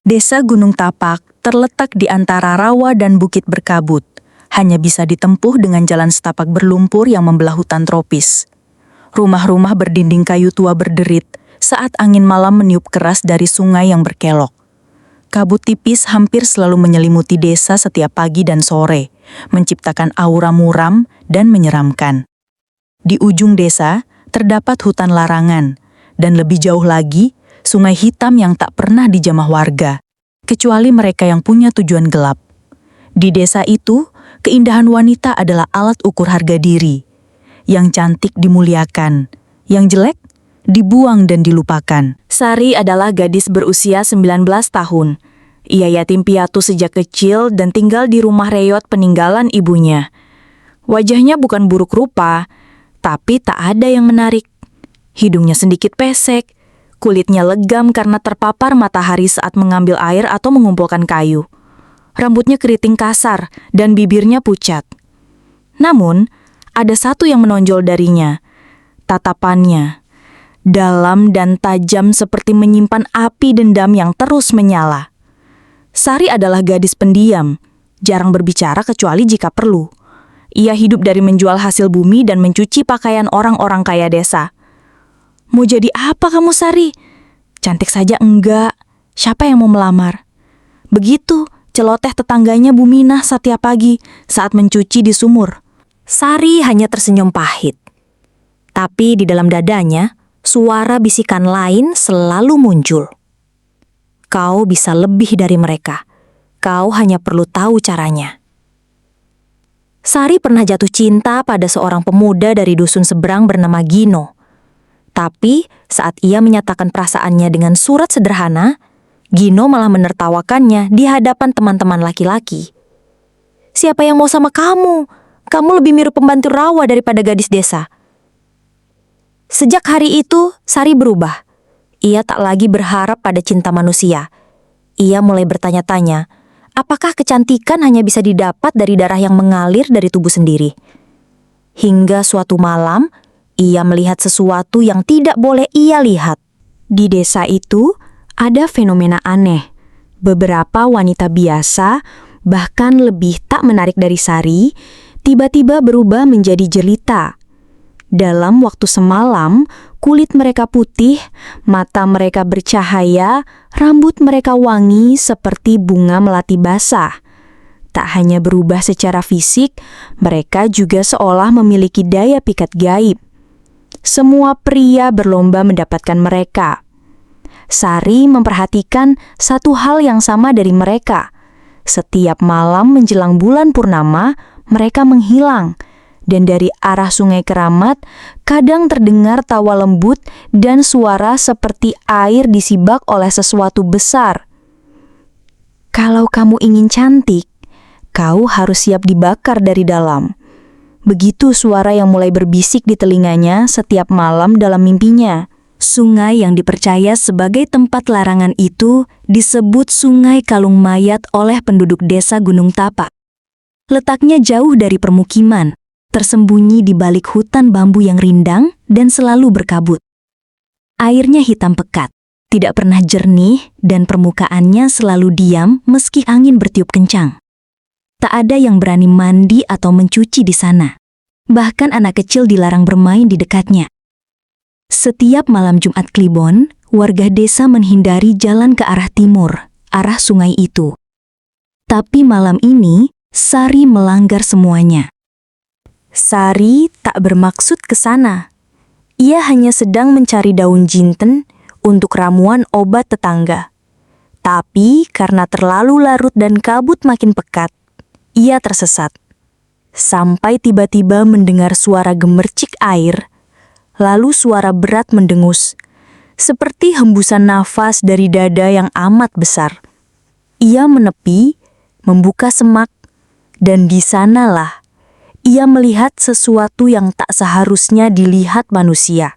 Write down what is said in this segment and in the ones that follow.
Desa Gunung Tapak terletak di antara rawa dan bukit berkabut. Hanya bisa ditempuh dengan jalan setapak berlumpur yang membelah hutan tropis. Rumah-rumah berdinding kayu tua berderit saat angin malam meniup keras dari sungai yang berkelok. Kabut tipis hampir selalu menyelimuti desa setiap pagi dan sore, menciptakan aura muram dan menyeramkan. Di ujung desa terdapat hutan larangan, dan lebih jauh lagi, sungai hitam yang tak pernah dijamah warga, kecuali mereka yang punya tujuan gelap. Di desa itu, keindahan wanita adalah alat ukur harga diri. Yang cantik dimuliakan, yang jelek dibuang dan dilupakan. Sari adalah gadis berusia 19 tahun. Ia yatim piatu sejak kecil dan tinggal di rumah reyot peninggalan ibunya. Wajahnya bukan buruk rupa, tapi tak ada yang menarik. Hidungnya sedikit pesek, kulitnya legam karena terpapar matahari saat mengambil air atau mengumpulkan kayu. Rambutnya keriting kasar dan bibirnya pucat. Namun, ada satu yang menonjol darinya, tatapannya. Dalam dan tajam seperti menyimpan api dendam yang terus menyala. Sari adalah gadis pendiam, jarang berbicara kecuali jika perlu. Ia hidup dari menjual hasil bumi dan mencuci pakaian orang-orang kaya desa. Mau jadi apa kamu, Sari? Cantik saja enggak. Siapa yang mau melamar? Begitu celoteh tetangganya Buminah setiap pagi saat mencuci di sumur. Sari hanya tersenyum pahit. Tapi di dalam dadanya, suara bisikan lain selalu muncul. Kau bisa lebih dari mereka. Kau hanya perlu tahu caranya. Sari pernah jatuh cinta pada seorang pemuda dari dusun seberang bernama Gino. Tapi saat ia menyatakan perasaannya dengan surat sederhana, Gino malah menertawakannya di hadapan teman-teman laki-laki. Siapa yang mau sama kamu? Kamu lebih mirip pembantu rawa daripada gadis desa. Sejak hari itu, Sari berubah. Ia tak lagi berharap pada cinta manusia. Ia mulai bertanya-tanya, apakah kecantikan hanya bisa didapat dari darah yang mengalir dari tubuh sendiri? Hingga suatu malam, ia melihat sesuatu yang tidak boleh ia lihat. Di desa itu, ada fenomena aneh. Beberapa wanita biasa, bahkan lebih tak menarik dari Sari, tiba-tiba berubah menjadi jelita. Dalam waktu semalam, kulit mereka putih, mata mereka bercahaya, rambut mereka wangi seperti bunga melati basah. Tak hanya berubah secara fisik, mereka juga seolah memiliki daya pikat gaib. Semua pria berlomba mendapatkan mereka. Sari memperhatikan satu hal yang sama dari mereka. Setiap malam menjelang bulan purnama, mereka menghilang. Dan dari arah Sungai Keramat, kadang terdengar tawa lembut dan suara seperti air disibak oleh sesuatu besar. Kalau kamu ingin cantik, kau harus siap dibakar dari dalam. Begitu suara yang mulai berbisik di telinganya setiap malam dalam mimpinya. Sungai yang dipercaya sebagai tempat larangan itu disebut Sungai Kalung Mayat oleh penduduk desa Gunung Tapak. Letaknya jauh dari permukiman, tersembunyi di balik hutan bambu yang rindang dan selalu berkabut. Airnya hitam pekat, tidak pernah jernih dan permukaannya selalu diam meski angin bertiup kencang. Tak ada yang berani mandi atau mencuci di sana. Bahkan anak kecil dilarang bermain di dekatnya. Setiap malam Jumat Kliwon, warga desa menghindari jalan ke arah timur, arah sungai itu. Tapi malam ini, Sari melanggar semuanya. Sari tak bermaksud ke sana. Ia hanya sedang mencari daun jinten untuk ramuan obat tetangga. Tapi karena terlalu larut dan kabut makin pekat, ia tersesat. Sampai tiba-tiba mendengar suara gemercik air, lalu suara berat mendengus, seperti hembusan nafas dari dada yang amat besar. Ia menepi, membuka semak, dan di sanalah ia melihat sesuatu yang tak seharusnya dilihat manusia.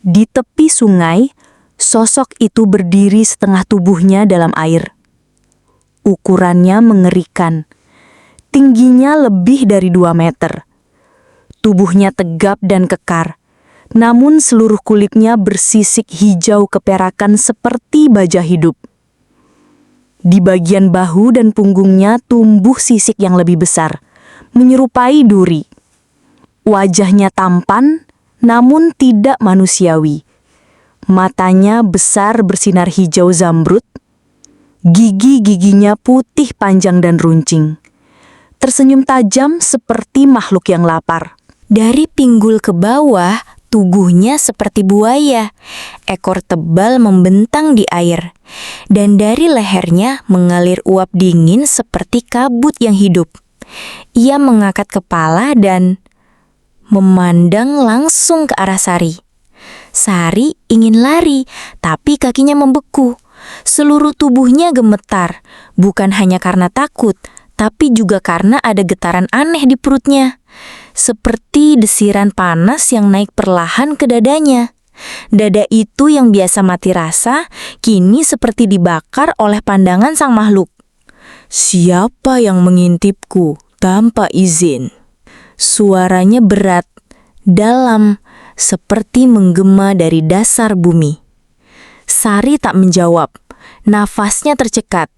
Di tepi sungai, sosok itu berdiri setengah tubuhnya dalam air. Ukurannya mengerikan. Tingginya lebih dari 2 meter. Tubuhnya tegap dan kekar, namun seluruh kulitnya bersisik hijau keperakan seperti baja hidup. Di bagian bahu dan punggungnya tumbuh sisik yang lebih besar, menyerupai duri. Wajahnya tampan, namun tidak manusiawi. Matanya besar bersinar hijau zamrud, gigi-giginya putih panjang dan runcing. Tersenyum tajam seperti makhluk yang lapar. Dari pinggul ke bawah, tubuhnya seperti buaya. Ekor tebal membentang di air. Dan dari lehernya mengalir uap dingin seperti kabut yang hidup. Ia mengangkat kepala dan memandang langsung ke arah Sari. Sari ingin lari, tapi kakinya membeku. Seluruh tubuhnya gemetar, bukan hanya karena takut, tapi juga karena ada getaran aneh di perutnya. Seperti desiran panas yang naik perlahan ke dadanya. Dada itu yang biasa mati rasa, kini seperti dibakar oleh pandangan sang makhluk. Siapa yang mengintipku tanpa izin? Suaranya berat, dalam, seperti menggema dari dasar bumi. Sari tak menjawab, nafasnya tercekat.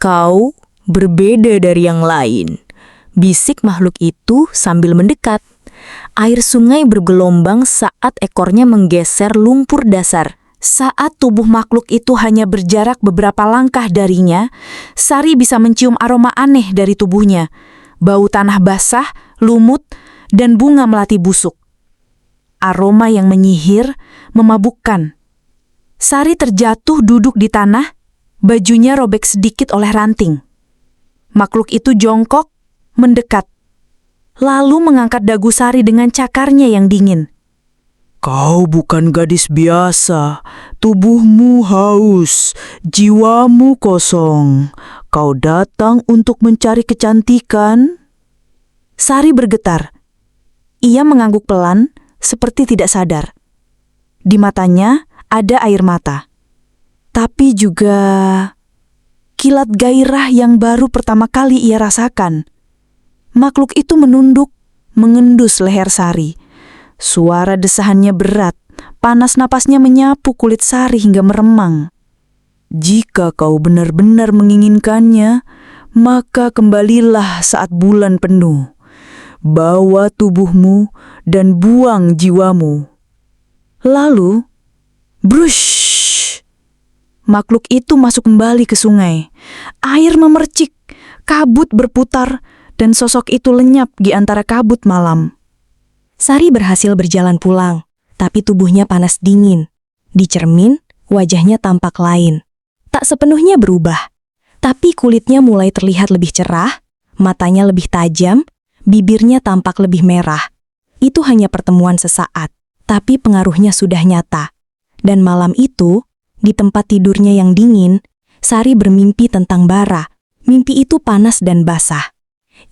Kau berbeda dari yang lain, bisik makhluk itu sambil mendekat. Air sungai bergelombang saat ekornya menggeser lumpur dasar. Saat tubuh makhluk itu hanya berjarak beberapa langkah darinya, Sari bisa mencium aroma aneh dari tubuhnya. Bau tanah basah, lumut, dan bunga melati busuk. Aroma yang menyihir, memabukkan. Sari terjatuh duduk di tanah, bajunya robek sedikit oleh ranting. Makhluk itu jongkok, mendekat, lalu mengangkat dagu Sari dengan cakarnya yang dingin. Kau bukan gadis biasa, tubuhmu haus, jiwamu kosong. Kau datang untuk mencari kecantikan? Sari bergetar. Ia mengangguk pelan, seperti tidak sadar. Di matanya ada air mata. Tapi juga kilat gairah yang baru pertama kali ia rasakan. Makhluk itu menunduk, mengendus leher Sari. Suara desahannya berat, panas napasnya menyapu kulit Sari hingga meremang. Jika kau benar-benar menginginkannya, maka kembalilah saat bulan penuh. Bawa tubuhmu dan buang jiwamu. Lalu, brush! Makhluk itu masuk kembali ke sungai. Air memercik, kabut berputar, dan sosok itu lenyap di antara kabut malam. Sari berhasil berjalan pulang, tapi tubuhnya panas dingin. Di cermin, wajahnya tampak lain. Tak sepenuhnya berubah, tapi kulitnya mulai terlihat lebih cerah, matanya lebih tajam, bibirnya tampak lebih merah. Itu hanya pertemuan sesaat, tapi pengaruhnya sudah nyata. Dan malam itu, di tempat tidurnya yang dingin, Sari bermimpi tentang bara. Mimpi itu panas dan basah.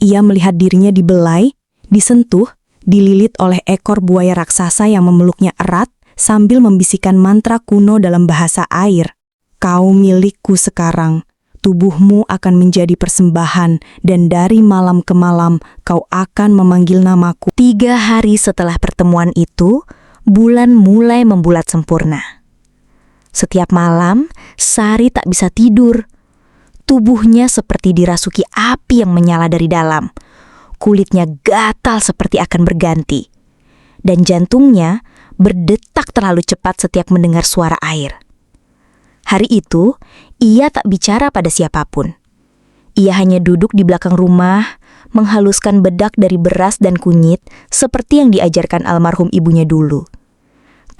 Ia melihat dirinya dibelai, disentuh, dililit oleh ekor buaya raksasa yang memeluknya erat sambil membisikkan mantra kuno dalam bahasa air. Kau milikku sekarang. Tubuhmu akan menjadi persembahan, dan dari malam ke malam kau akan memanggil namaku. 3 hari setelah pertemuan itu, bulan mulai membulat sempurna. Setiap malam, Sari tak bisa tidur. Tubuhnya seperti dirasuki api yang menyala dari dalam. Kulitnya gatal seperti akan berganti. Dan jantungnya berdetak terlalu cepat setiap mendengar suara air. Hari itu, ia tak bicara pada siapapun. Ia hanya duduk di belakang rumah, menghaluskan bedak dari beras dan kunyit seperti yang diajarkan almarhum ibunya dulu.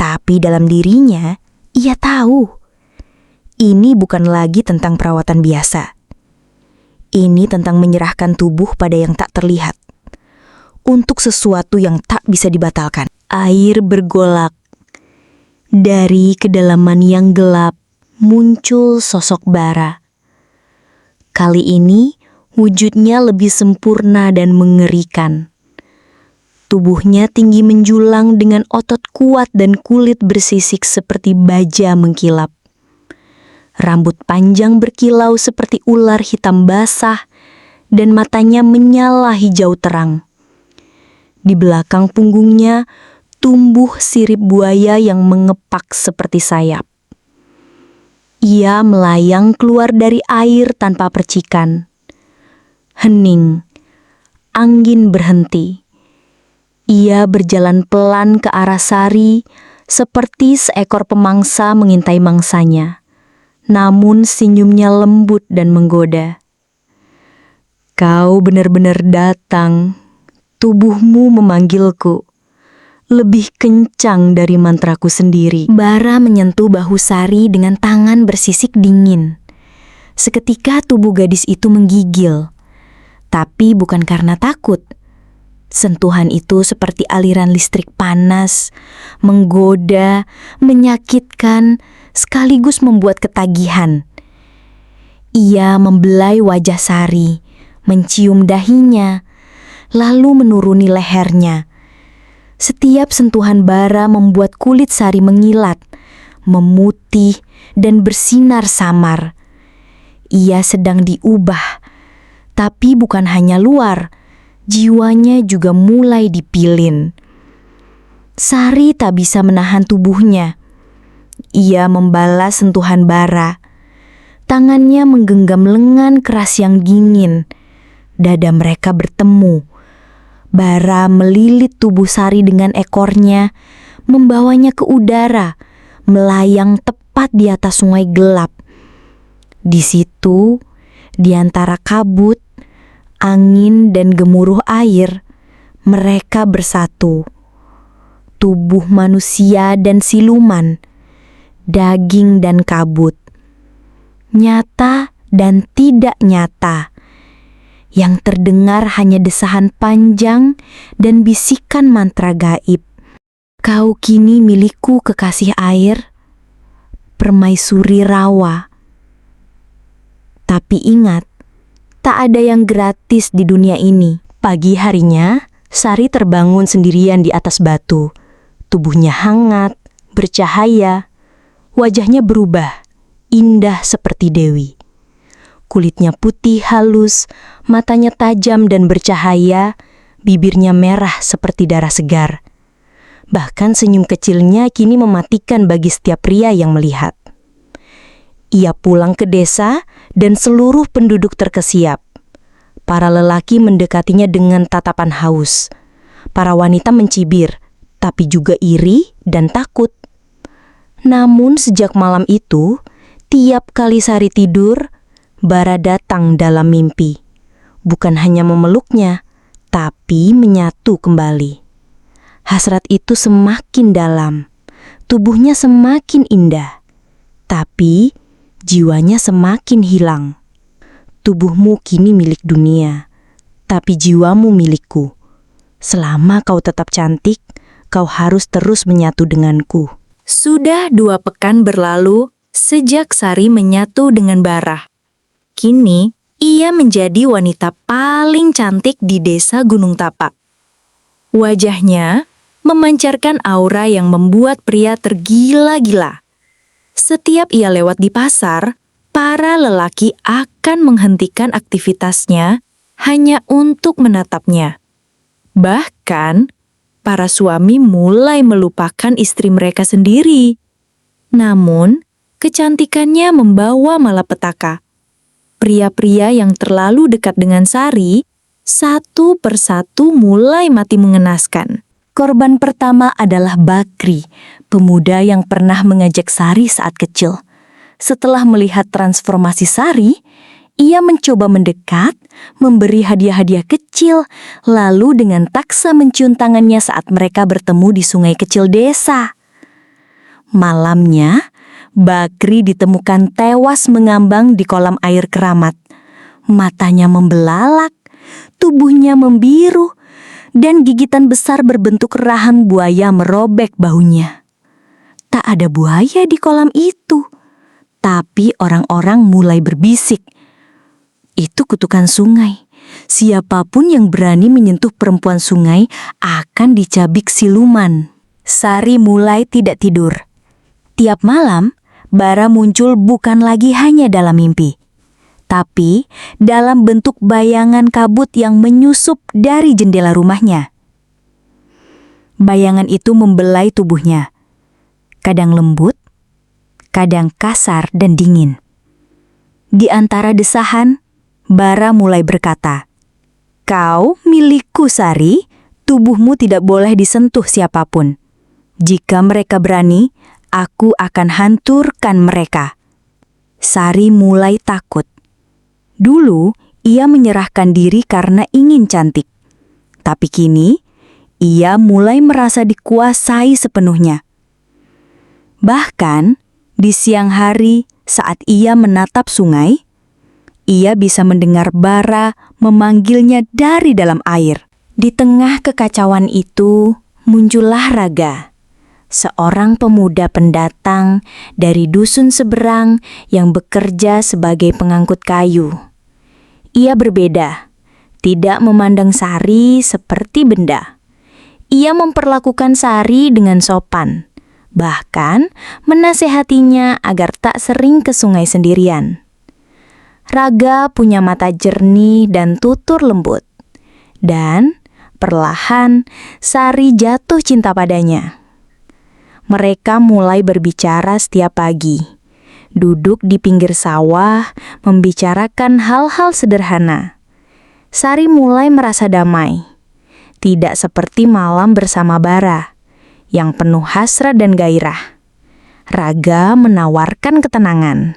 Tapi dalam dirinya, ia tahu, ini bukan lagi tentang perawatan biasa. Ini tentang menyerahkan tubuh pada yang tak terlihat. Untuk sesuatu yang tak bisa dibatalkan. Air bergolak. Dari kedalaman yang gelap, muncul sosok bara. Kali ini, wujudnya lebih sempurna dan mengerikan. Tubuhnya tinggi menjulang dengan otot kuat dan kulit bersisik seperti baja mengkilap. Rambut panjang berkilau seperti ular hitam basah, dan matanya menyala hijau terang. Di belakang punggungnya, tumbuh sirip buaya yang mengepak seperti sayap. Ia melayang keluar dari air tanpa percikan. Hening. Angin berhenti. Ia berjalan pelan ke arah Sari, seperti seekor pemangsa mengintai mangsanya. Namun senyumnya lembut dan menggoda. Kau benar-benar datang. Tubuhmu memanggilku. Lebih kencang dari mantraku sendiri. Bara menyentuh bahu Sari dengan tangan bersisik dingin. Seketika tubuh gadis itu menggigil. Tapi bukan karena takut. Sentuhan itu seperti aliran listrik panas, menggoda, menyakitkan, sekaligus membuat ketagihan. Ia membelai wajah Sari, mencium dahinya, lalu menuruni lehernya. Setiap sentuhan bara membuat kulit Sari mengilat, memutih, dan bersinar samar. Ia sedang diubah, tapi bukan hanya luar, jiwanya juga mulai dipilin. Sari tak bisa menahan tubuhnya. Ia membalas sentuhan bara. Tangannya menggenggam lengan keras yang dingin. Dada mereka bertemu. Bara melilit tubuh Sari dengan ekornya, membawanya ke udara, melayang tepat di atas sungai gelap. Di situ, di antara kabut, angin dan gemuruh air, mereka bersatu. Tubuh manusia dan siluman, daging dan kabut, nyata dan tidak nyata. Yang terdengar hanya desahan panjang dan bisikan mantra gaib. Kau kini milikku, kekasih air, permaisuri rawa. Tapi ingat, tak ada yang gratis di dunia ini. Pagi harinya, Sari terbangun sendirian di atas batu. Tubuhnya hangat, bercahaya. Wajahnya berubah, indah seperti dewi. Kulitnya putih halus, matanya tajam dan bercahaya, bibirnya merah seperti darah segar. Bahkan senyum kecilnya kini mematikan bagi setiap pria yang melihat. Ia pulang ke desa dan seluruh penduduk terkesiap. Para lelaki mendekatinya dengan tatapan haus. Para wanita mencibir, tapi juga iri dan takut. Namun sejak malam itu, tiap kali Sari tidur, Bara datang dalam mimpi. Bukan hanya memeluknya, tapi menyatu kembali. Hasrat itu semakin dalam. Tubuhnya semakin indah. Tapi jiwanya semakin hilang. Tubuhmu kini milik dunia, tapi jiwamu milikku. Selama kau tetap cantik, kau harus terus menyatu denganku. Sudah 2 pekan berlalu sejak Sari menyatu dengan Bara. Kini, ia menjadi wanita paling cantik di desa Gunung Tapak. Wajahnya memancarkan aura yang membuat pria tergila-gila. Setiap ia lewat di pasar, para lelaki akan menghentikan aktivitasnya hanya untuk menatapnya. Bahkan, para suami mulai melupakan istri mereka sendiri. Namun, kecantikannya membawa malapetaka. Pria-pria yang terlalu dekat dengan Sari, satu persatu mulai mati mengenaskan. Korban pertama adalah Bakri, pemuda yang pernah mengajak Sari saat kecil. Setelah melihat transformasi Sari, ia mencoba mendekat, memberi hadiah-hadiah kecil, lalu dengan taksa mencium tangannya saat mereka bertemu di sungai kecil desa. Malamnya, Bakri ditemukan tewas mengambang di kolam air keramat. Matanya membelalak, tubuhnya membiru, dan gigitan besar berbentuk rahang buaya merobek bahunya. Tak ada buaya di kolam itu, tapi orang-orang mulai berbisik. Itu kutukan sungai. Siapapun yang berani menyentuh perempuan sungai akan dicabik siluman. Sari mulai tidak tidur. Tiap malam, Bara muncul bukan lagi hanya dalam mimpi, tapi dalam bentuk bayangan kabut yang menyusup dari jendela rumahnya. Bayangan itu membelai tubuhnya, kadang lembut, kadang kasar dan dingin. Di antara desahan, bara mulai berkata, "Kau milikku, Sari, tubuhmu tidak boleh disentuh siapapun. Jika mereka berani, aku akan hancurkan mereka." Sari mulai takut. Dulu, ia menyerahkan diri karena ingin cantik. Tapi kini, ia mulai merasa dikuasai sepenuhnya. Bahkan, di siang hari saat ia menatap sungai, ia bisa mendengar bara memanggilnya dari dalam air. Di tengah kekacauan itu, muncullah Raga, seorang pemuda pendatang dari dusun seberang yang bekerja sebagai pengangkut kayu. Ia berbeda, tidak memandang Sari seperti benda. Ia memperlakukan Sari dengan sopan, bahkan menasehatinya agar tak sering ke sungai sendirian. Raga punya mata jernih dan tutur lembut, dan perlahan Sari jatuh cinta padanya. Mereka mulai berbicara setiap pagi, duduk di pinggir sawah, membicarakan hal-hal sederhana. Sari mulai merasa damai, tidak seperti malam bersama bara yang penuh hasrat dan gairah. Raga menawarkan ketenangan.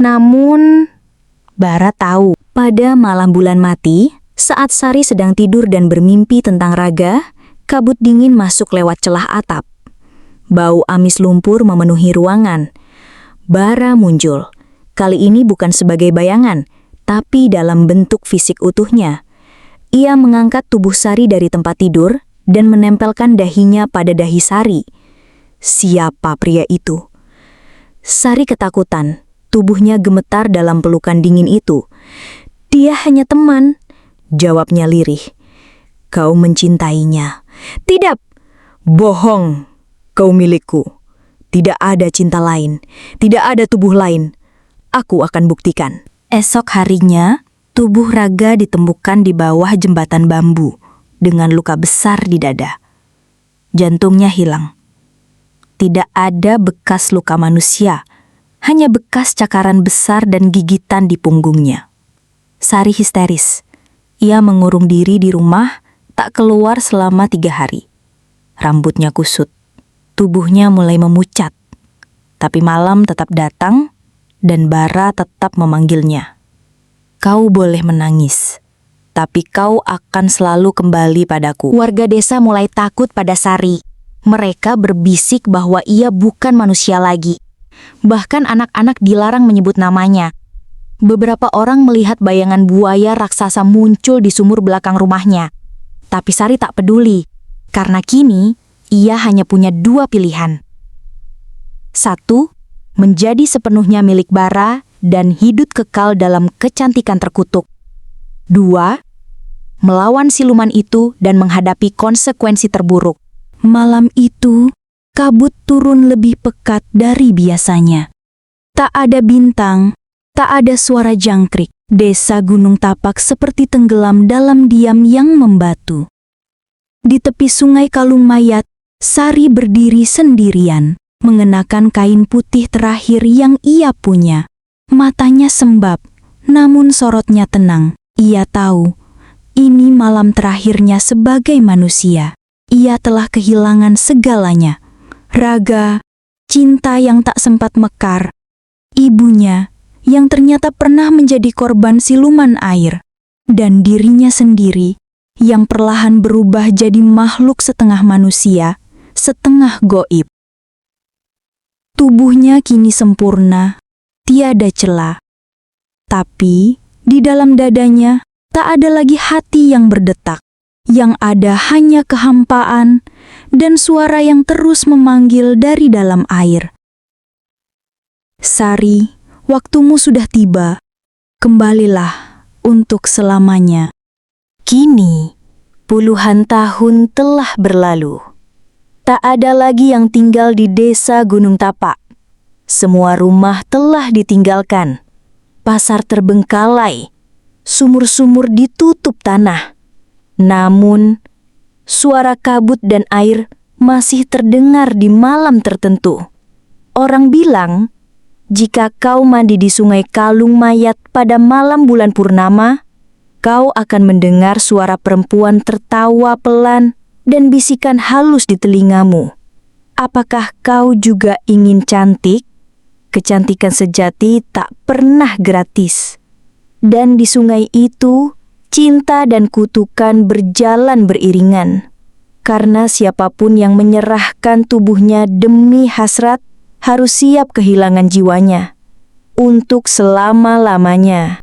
Namun, bara tahu pada malam bulan mati, saat Sari sedang tidur dan bermimpi tentang Raga, kabut dingin masuk lewat celah atap. Bau amis lumpur memenuhi ruangan. Bara muncul. Kali ini bukan sebagai bayangan, tapi dalam bentuk fisik utuhnya. Ia mengangkat tubuh Sari dari tempat tidur dan menempelkan dahinya pada dahi Sari. Siapa pria itu? Sari ketakutan, tubuhnya gemetar dalam pelukan dingin itu. "Dia hanya teman," jawabnya lirih. "Kau mencintainya." "Tidak." "Bohong, kau milikku. Tidak ada cinta lain, tidak ada tubuh lain. Aku akan buktikan." Esok harinya, tubuh Raga ditemukan di bawah jembatan bambu dengan luka besar di dada. Jantungnya hilang. Tidak ada bekas luka manusia, hanya bekas cakaran besar dan gigitan di punggungnya. Sari histeris. Ia mengurung diri di rumah, tak keluar selama 3 hari. Rambutnya kusut, tubuhnya mulai memucat. Tapi malam tetap datang, dan bara tetap memanggilnya. "Kau boleh menangis, tapi kau akan selalu kembali padaku." Warga desa mulai takut pada Sari. Mereka berbisik bahwa ia bukan manusia lagi. Bahkan anak-anak dilarang menyebut namanya. Beberapa orang melihat bayangan buaya raksasa muncul di sumur belakang rumahnya. Tapi Sari tak peduli, karena kini ia hanya punya 2 pilihan. 1, menjadi sepenuhnya milik bara dan hidup kekal dalam kecantikan terkutuk. 2, melawan siluman itu dan menghadapi konsekuensi terburuk. Malam itu, kabut turun lebih pekat dari biasanya. Tak ada bintang, tak ada suara jangkrik. Desa Gunung Tapak seperti tenggelam dalam diam yang membatu. Di tepi sungai Kalung Mayat, Sari berdiri sendirian, mengenakan kain putih terakhir yang ia punya. Matanya sembab, namun sorotnya tenang. Ia tahu, ini malam terakhirnya sebagai manusia. Ia telah kehilangan segalanya. Raga, cinta yang tak sempat mekar, ibunya yang ternyata pernah menjadi korban siluman air, dan dirinya sendiri yang perlahan berubah jadi makhluk setengah manusia, setengah goib. Tubuhnya kini sempurna, tiada celah. Tapi di dalam dadanya tak ada lagi hati yang berdetak. Yang ada hanya kehampaan dan suara yang terus memanggil dari dalam air. "Sari, waktumu sudah tiba. Kembalilah untuk selamanya." Kini, puluhan tahun telah berlalu. Tak ada lagi yang tinggal di desa Gunung Tapak. Semua rumah telah ditinggalkan. Pasar terbengkalai. Sumur-sumur ditutup tanah. Namun, suara kabut dan air masih terdengar di malam tertentu. Orang bilang, jika kau mandi di sungai Kalung Mayat pada malam bulan purnama, kau akan mendengar suara perempuan tertawa pelan dan bisikan halus di telingamu. Apakah kau juga ingin cantik? Kecantikan sejati tak pernah gratis. Dan di sungai itu, cinta dan kutukan berjalan beriringan. Karena siapapun yang menyerahkan tubuhnya demi hasrat harus siap kehilangan jiwanya untuk selama-lamanya.